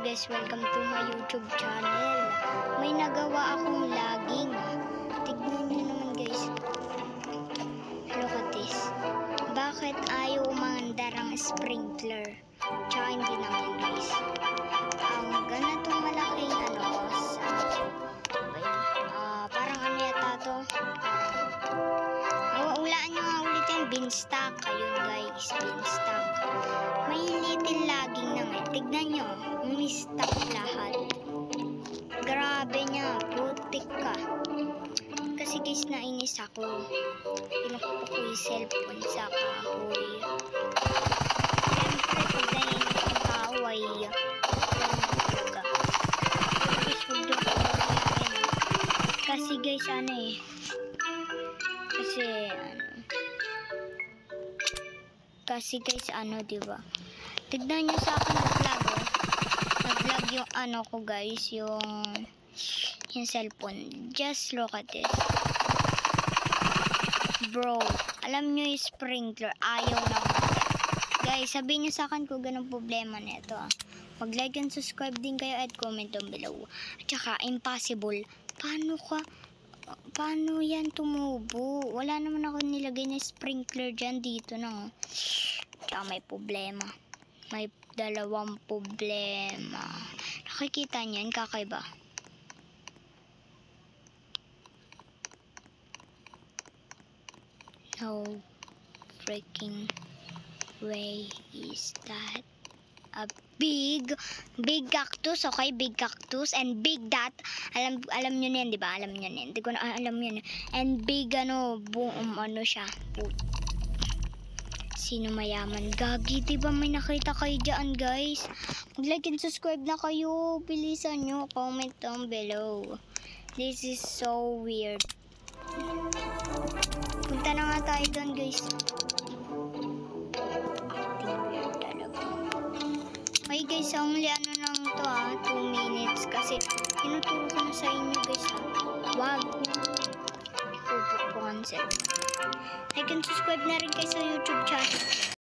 guys, welcome to my YouTube channel. May nagawa akong lagging. Tignan nyo naman guys. Look at this. Bakit ayaw umandar ang sprinkler? Tsaka hindi naman guys. Ang ganitong malaking parang ano yata to? Ulaan nyo nga ulit yung beanstalk. Ayun guys, beanstalk. May little lagging na nga. Tignan nyo, umistak lahat. Grabe niya, putik ka. Kasi guys, nainis ako. Pinakita ko yung cellphone sa kahoy. Siyempre, pag nainis ang tao ay talaga. Guys, huwag doon ko kasi guys, Kasi guys, diba? Tignan nyo sa akin nag-vlog, Nag-vlog yung ko guys, yung cellphone. Just look at this. Bro, alam nyo yung sprinkler, ayaw na. Guys, sabihin nyo sa akin kung ganun problema nito. Mag-like and subscribe din kayo at comment down below. At saka, impossible. Paano yan tumubo? Wala naman ako nilagay na sprinkler dyan dito na. Tsaka may problema. May dalawang problema. Nakikita niyan, kakaiba. No freaking way is that. A big cactus, okay? Big cactus and big that. Alam niyo niyan, 'di ba? Alam niyo niyan. Hindi ko na alam 'yun. And big siya. Sino mayaman? Gagi, 'di ba may nakita kayo diyan, guys? Mag-like and subscribe na kayo. Bilisan niyo, comment down below. This is so weird. Punta na nga tayo doon, guys. Okay guys, only lang to 2 minutes kasi tinuturo ko na sa inyo guys Wag pupuk po concept. Like and subscribe na rin kayo sa YouTube channel.